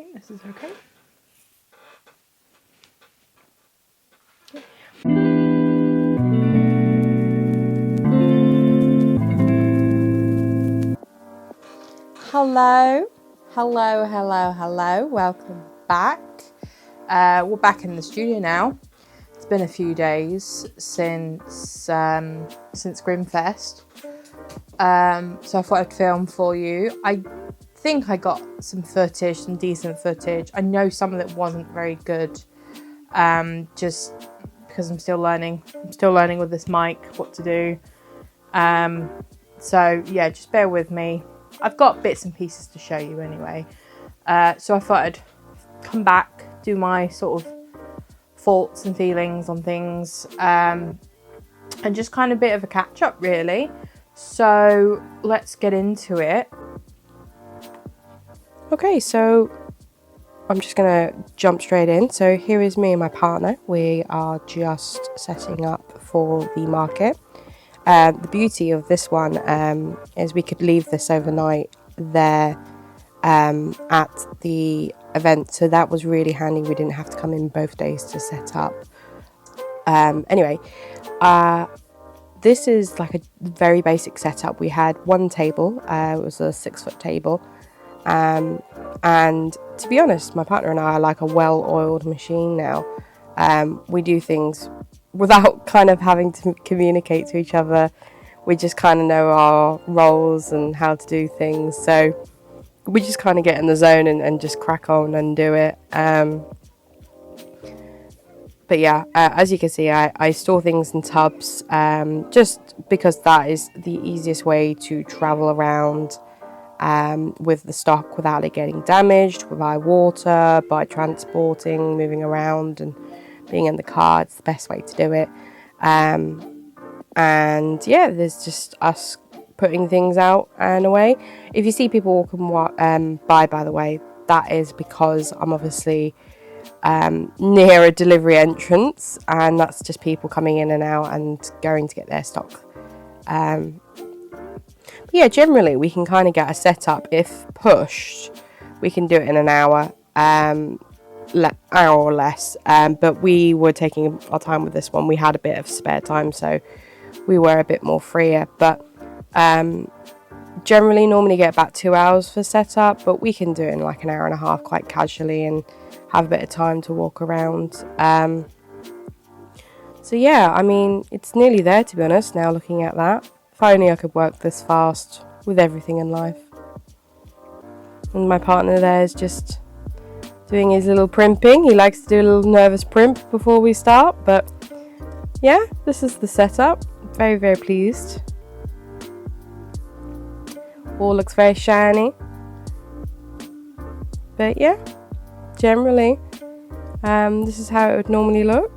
think this is okay. Hello, welcome back. We're back in the studio now. It's been a few days since GRIMMFEST, so I thought I'd film for you. I think I got some decent footage. I know some of it wasn't very good, just because I'm still learning. I'm still learning with this mic what to do. So yeah, just bear with me. I've got bits and pieces to show you anyway. So I thought I'd come back, do my sort of thoughts and feelings on things, and just kind of a bit of a catch up really. So let's get into it. Okay, so I'm just going to jump straight in. So here is me and my partner. We are just setting up for the market. The beauty of this one is we could leave this overnight there at the event. So that was really handy. We didn't have to come in both days to set up. Anyway, this is like a very basic setup. We had one table. It was a 6-foot table. And to be honest, my partner and I are like a well-oiled machine now. We do things without kind of having to communicate to each other. We just kind of know our roles and how to do things. So we just kind of get in the zone and just crack on and do it. But yeah, as you can see, I store things in tubs, just because that is the easiest way to travel around with the stock without it getting damaged, by water, by transporting, moving around and being in the car. It's the best way to do it. And yeah, there's just us putting things out and away. If you see people walking by the way, that is because I'm obviously near a delivery entrance, and that's just people coming in and out and going to get their stock. Yeah, generally we can kind of get a setup. If pushed, we can do it in an hour, hour or less. But we were taking our time with this one. We had a bit of spare time, so we were a bit more freer. But generally, normally get about 2 hours for setup, but we can do it in like an hour and a half quite casually and have a bit of time to walk around. So yeah, I mean, it's nearly there, to be honest, now looking at that. If only I could work this fast with everything in life. And my partner there is just doing his little primping. He likes to do a little nervous primp before we start. But yeah, this is the setup. Very, very pleased. All looks very shiny. But yeah, generally, this is how it would normally look.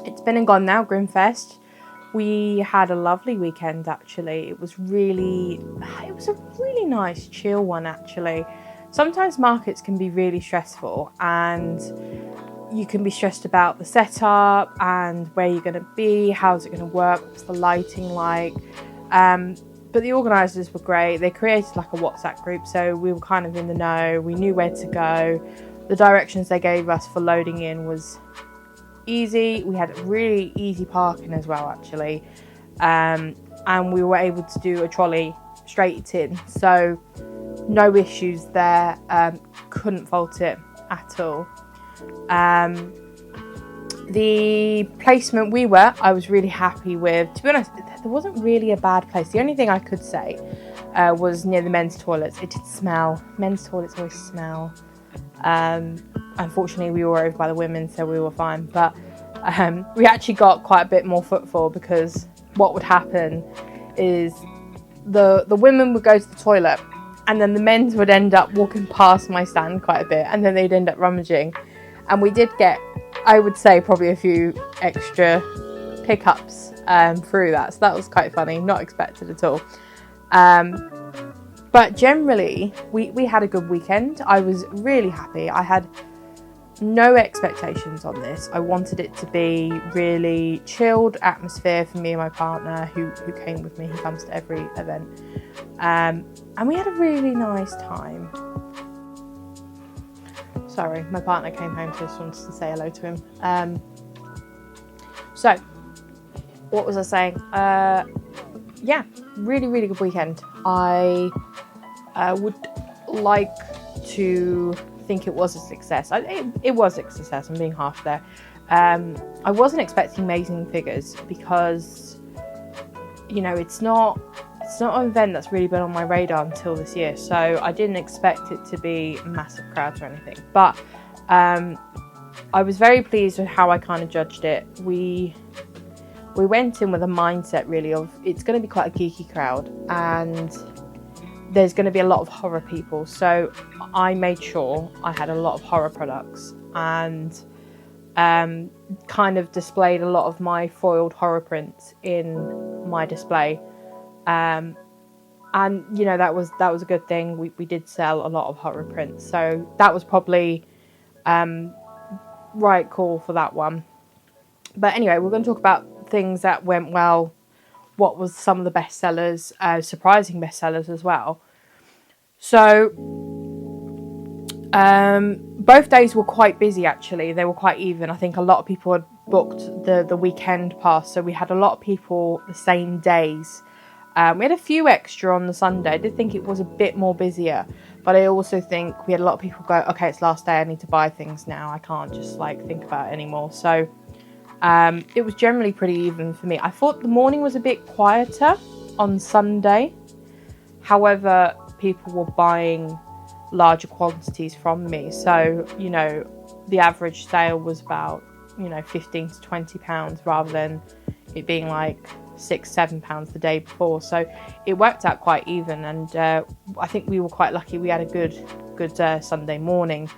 It's been and gone now, GRIMMFEST. We had a lovely weekend actually. It was a really nice chill one actually. Sometimes markets can be really stressful and you can be stressed about the setup and where you're going to be, how's it going to work, what's the lighting like. But the organisers were great. They created like a WhatsApp group, so we were kind of in the know. We knew where to go. The directions they gave us for loading in was easy. We had really easy parking as well actually, and we were able to do a trolley straight in, so no issues there. Couldn't fault it at all. The placement I was really happy with. To be honest, there wasn't really a bad place. The only thing I could say was near the men's toilets. It did smell. Men's toilets always smell. Unfortunately, we were over by the women, so we were fine. But we actually got quite a bit more footfall, because what would happen is the women would go to the toilet, and then the men's would end up walking past my stand quite a bit, and then they'd end up rummaging. And we did get, I would say, probably a few extra pickups through that. So that was quite funny, not expected at all. But generally, we had a good weekend. I was really happy. I had no expectations on this. I wanted it to be really chilled atmosphere for me and my partner who came with me. He comes to every event. And we had a really nice time. Sorry, my partner came home, so I just wanted to say hello to him. So, what was I saying? Yeah, really, really good weekend. I would like to think it was a success. It was a success, I'm being harsh there. I wasn't expecting amazing figures because, you know, it's not an event that's really been on my radar until this year, so I didn't expect it to be massive crowds or anything. But I was very pleased with how I kind of judged it. We went in with a mindset really of it's going to be quite a geeky crowd and there's going to be a lot of horror people, so I made sure I had a lot of horror products and kind of displayed a lot of my foiled horror prints in my display. And you know, that was a good thing. We did sell a lot of horror prints, so that was probably right call for that one. But anyway, we're going to talk about things that went well. What was some of the best sellers, surprising best sellers as well. So both days were quite busy actually. They were quite even. I think a lot of people had booked the weekend pass, so we had a lot of people the same days. We had a few extra on the Sunday. I did think it was a bit more busier, but I also think we had a lot of people go, okay, it's last day, I need to buy things now. I can't just like think about it anymore. So it was generally pretty even for me. I thought the morning was a bit quieter on Sunday. However, people were buying larger quantities from me. So, you know, the average sale was about, you know, £15 to £20 rather than it being like £6-7 the day before. So it worked out quite even, and I think we were quite lucky. We had a good Sunday morning.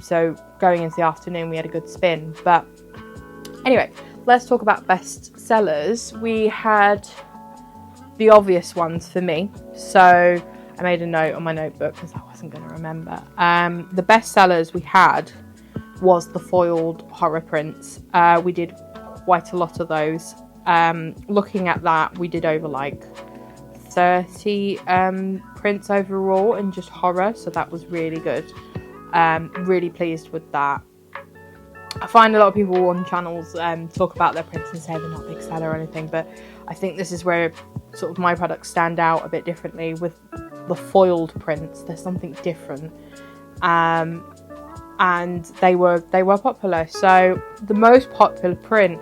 So going into the afternoon, we had a good spin. But anyway, let's talk about best sellers. We had the obvious ones for me. So I made a note on my notebook because I wasn't going to remember. The best sellers we had was the foiled horror prints. We did quite a lot of those. Looking at that, we did over like 30 prints overall in just horror, so that was really good. Really pleased with that. I find a lot of people on channels talk about their prints and say they're not a big seller or anything, but I think this is where sort of my products stand out a bit differently. With the foiled prints, there's something different, and they were popular. So the most popular print,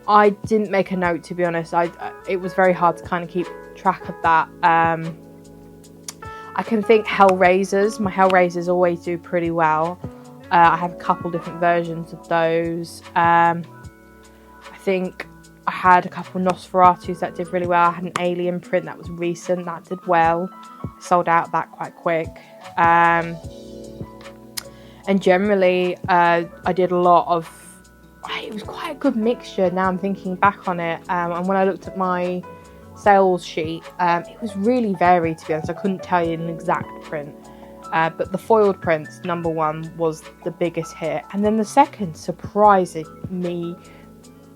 I didn't make a note, to be honest. It was very hard to kind of keep track of that. I can think Hellraisers. My Hellraisers always do pretty well. I have a couple different versions of those. I think I had a couple Nosferatus that did really well. I had an Alien print that was recent that did well. I sold out that quite quick. And generally, I did a lot of, it was quite a good mixture now I'm thinking back on it. And when I looked at my sales sheet, it was really varied, to be honest. I couldn't tell you an exact print. But the foiled prints, number one, was the biggest hit. And then the second surprised me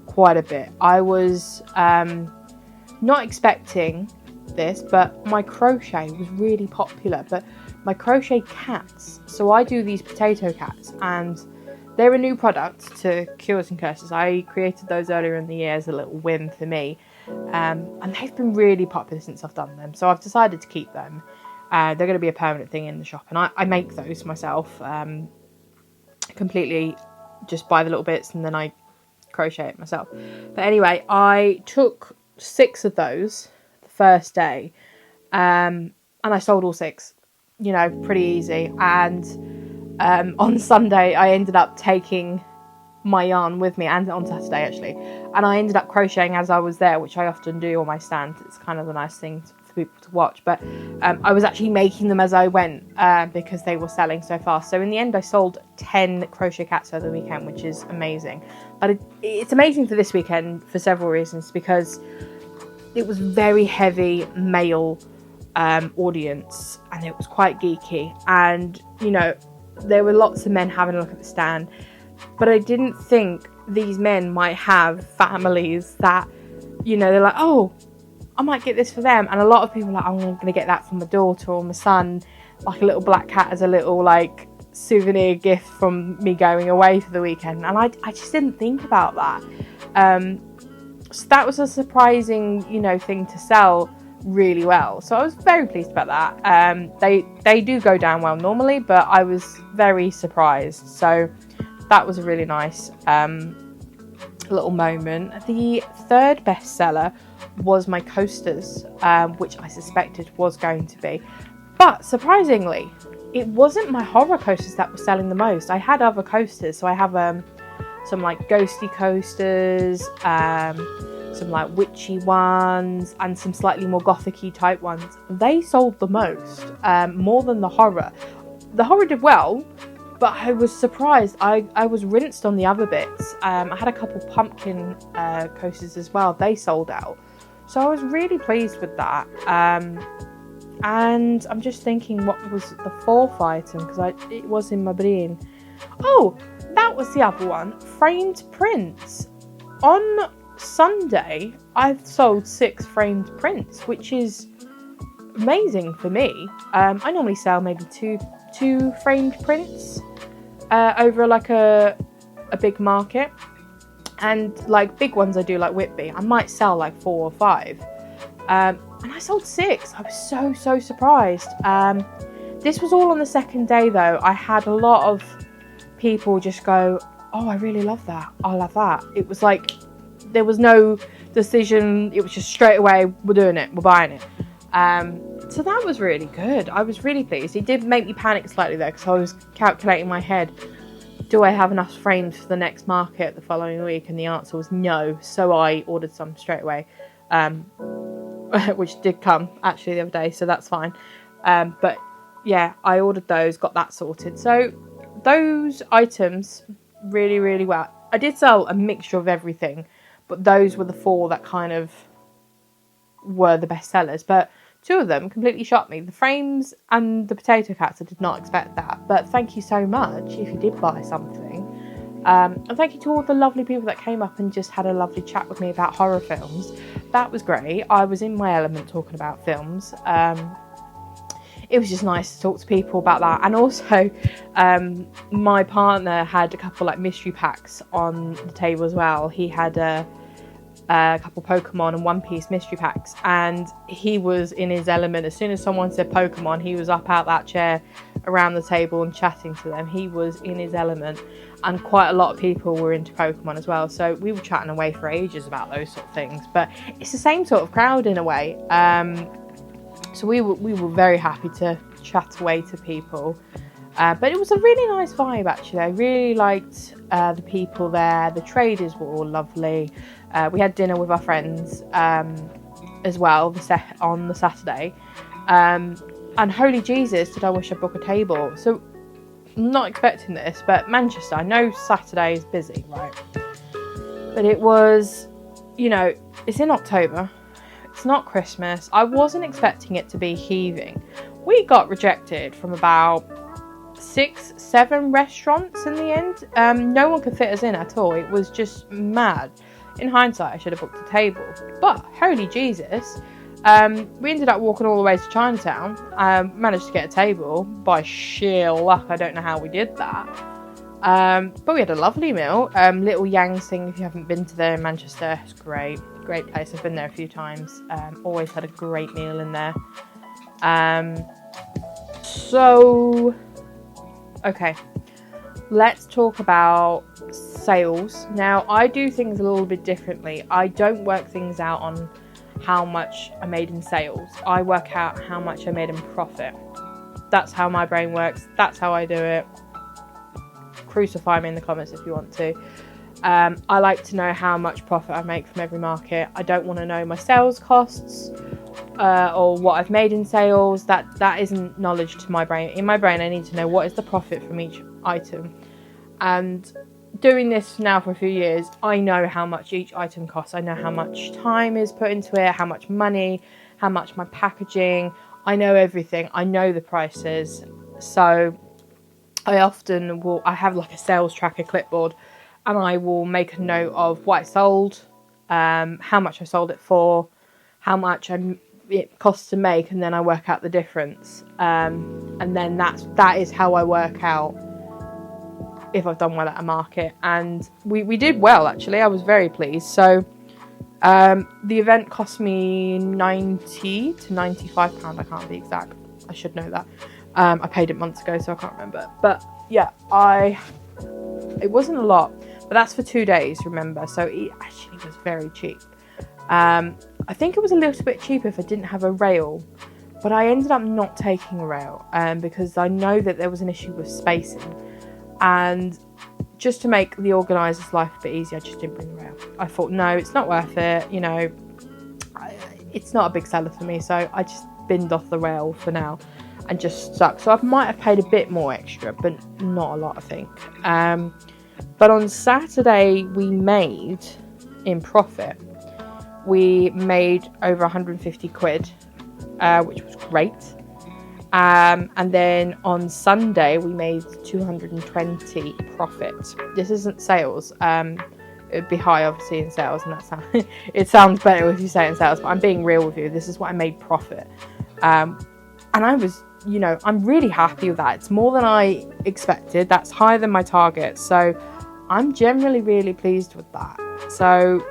quite a bit. I was not expecting this, but my crochet was really popular. But my crochet cats, so I do these potato cats, and they're a new product to Cures and Curses. I created those earlier in the year as a little win for me. And they've been really popular since I've done them. So I've decided to keep them. They're going to be a permanent thing in the shop, and I make those myself, completely just buy the little bits and then I crochet it myself. But anyway, I took 6 of those the first day, and I sold all 6, pretty easy. And on Sunday I ended up taking my yarn with me, and on Saturday actually, and I ended up crocheting as I was there, which I often do on my stand. It's kind of a nice thing for people to watch, but I was actually making them as I went, because they were selling so fast. So in the end I sold 10 crochet cats over the weekend, which is amazing. But it's amazing for this weekend for several reasons, because it was very heavy male audience, and it was quite geeky, and there were lots of men having a look at the stand. But I didn't think these men might have families that, they're like, oh, I might get this for them. And a lot of people are like, I'm going to get that for my daughter or my son, like a little black cat as a little, like, souvenir gift from me going away for the weekend. And I just didn't think about that. So that was a surprising, thing to sell really well. So I was very pleased about that. They do go down well normally, but I was very surprised. So that was a really nice little moment. The third bestseller was my coasters, which I suspected was going to be. But surprisingly, it wasn't my horror coasters that were selling the most. I had other coasters. So I have some like ghosty coasters, some like witchy ones, and some slightly more gothic-y type ones. They sold the most, more than the horror. The horror did well, but I was surprised. I was rinsed on the other bits. I had a couple pumpkin coasters as well. They sold out. So I was really pleased with that. And I'm just thinking, what was the 4th item? Because it was in my brain. Oh, that was the other one. Framed prints. On Sunday, I've sold 6 framed prints, which is amazing for me. I normally sell maybe two framed prints over like a big market, and like big ones I do like Whitby, I might sell like 4 or 5, and I sold 6. I was so surprised. This was all on the second day though. I had a lot of people just go, oh, I really love that, I'll have that. It was like there was no decision, it was just straight away, we're doing it, we're buying it. So that was really good. I was really pleased. It did make me panic slightly though, because I was calculating in my head, do I have enough frames for the next market the following week? And the answer was no. So I ordered some straight away, which did come actually the other day, so that's fine. But yeah, I ordered those, got that sorted. So those items really well. I did sell a mixture of everything, but those were the 4 that kind of were the best sellers. But 2 of them completely shocked me. The frames and the potato cats, I did not expect that. But thank you so much if you did buy something. And thank you to all the lovely people that came up and just had a lovely chat with me about horror films. That was great. I was in my element talking about films. It was just nice to talk to people about that. And also, my partner had a couple like mystery packs on the table as well. He had a couple Pokemon and One Piece mystery packs, and he was in his element. As soon as someone said Pokemon, he was up out that chair around the table and chatting to them. He was in his element, and quite a lot of people were into Pokemon as well, so we were chatting away for ages about those sort of things. But it's the same sort of crowd in a way, so we were very happy to chat away to people. But it was a really nice vibe actually. I really liked the people there. The traders were all lovely. We had dinner with our friends as well on the Saturday. And holy Jesus, did I wish I booked a table. So not expecting this, but Manchester, I know Saturday is busy, right? But it was, you know, it's in October. It's not Christmas. I wasn't expecting it to be heaving. We got rejected from about 6-7 restaurants in the end. No one could fit us in at all. It was just mad. In hindsight, I should have booked a table. But, holy Jesus, we ended up walking all the way to Chinatown. Managed to get a table by sheer luck. I don't know how we did that. But we had a lovely meal. Little Yang's thing, if you haven't been to there in Manchester, it's great. Great place. I've been there a few times. Always had a great meal in there. Okay. Let's talk about sales. Now, I do things a little bit differently. I don't work things out on how much I made in sales. I work out how much I made in profit. That's how my brain works. That's how I do it. Crucify me in the comments if you want to. I like to know how much profit I make from every market. I don't want to know my sales costs or what I've made in sales. That isn't knowledge to my brain. In my brain, I need to know what is the profit from each item. And doing this now for a few years, I know how much each item costs. I know how much time is put into it, how much money, how much my packaging. I know everything. I know the prices. So I often will, I have like a sales tracker clipboard, and I will make a note of what I sold, how much I sold it for, how much it costs to make, and then I work out the difference. And then that is how I work out if I've done well at a market. And we did well, actually. I was very pleased. So the event cost me £90 to £95. I can't remember the exact. I should know that. I paid it months ago, so I can't remember. But yeah, it wasn't a lot, but that's for 2 days, remember. So it actually was very cheap. I think it was a little bit cheaper if I didn't have a rail, but I ended up not taking a rail because I know that there was an issue with spacing. And just to make the organiser's life a bit easier, I just didn't bring the rail. I thought, no, it's not worth it. You know, it's not a big seller for me, so I just binned off the rail for now and just stuck. So I might have paid a bit more extra, but not a lot, I think. But on Saturday, we made, in profit, we made over 150 quid, which was great. And then on Sunday, we made 220 profit. This isn't sales. It would be high, obviously, in sales, and it sounds better if you say it in sales, but I'm being real with you. This is what I made profit. And I was, you know, I'm really happy with that. It's more than I expected. That's higher than my target. So I'm generally really pleased with that. So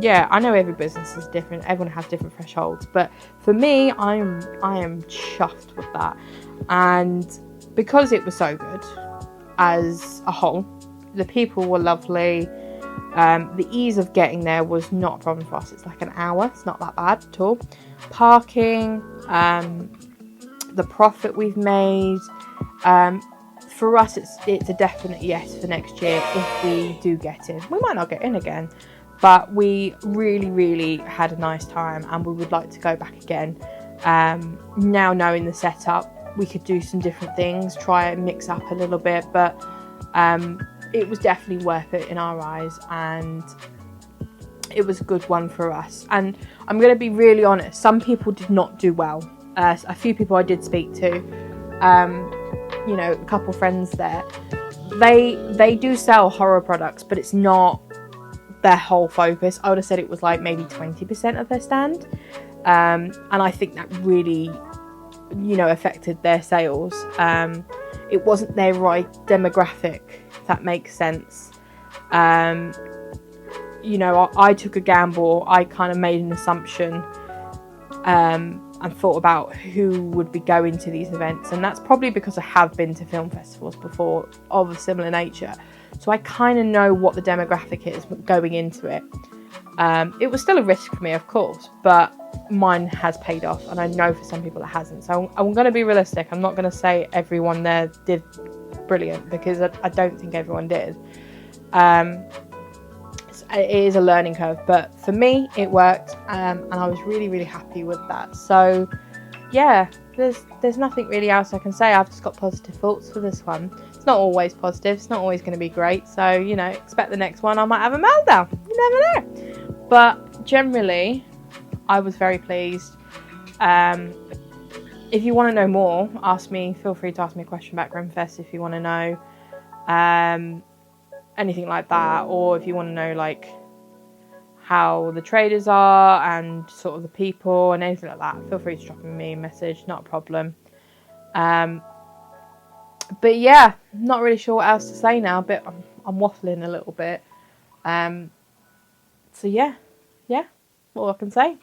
yeah, I know every business is different. Everyone has different thresholds. But for me, I am chuffed with that. And because it was so good as a whole, the people were lovely. The ease of getting there was not a problem for us. It's like an hour. It's not that bad at all. Parking, the profit we've made. For us, it's a definite yes for next year if we do get in. We might not get in again, but we really, really had a nice time, and we would like to go back again. Now knowing the setup, we could do some different things, try and mix up a little bit, but it was definitely worth it in our eyes, and it was a good one for us. And I'm going to be really honest, some people did not do well. A few people I did speak to, you know, a couple friends there, they do sell horror products, but it's not their whole focus. I would have said it was like maybe 20% of their stand, and I think that really, you know, affected their sales. It wasn't their right demographic, if that makes sense. You know, I took a gamble. I kind of made an assumption and thought about who would be going to these events, and that's probably because I have been to film festivals before of a similar nature, so I kind of know what the demographic is going into it. It was still a risk for me, of course, but mine has paid off, and I know for some people it hasn't. So I'm going to be realistic. I'm not going to say everyone there did brilliant, because I don't think everyone did. It is a learning curve, but for me it worked, and I was really, really happy with that. So yeah, there's nothing really else I can say. I've just got positive thoughts for this one. It's It's not always positive. It's not always going to be great. So, you know, expect the next one I might have a meltdown. You never know. But generally, I was very pleased. If you want to know more, ask me. Feel free to ask me a question about GRIMMFEST if you want to know anything like that, or if you want to know like how the traders are and sort of the people and anything like that. Feel free to drop me a message. Not a problem. But yeah, not really sure what else to say now. But I'm waffling a little bit. So yeah, all I can say.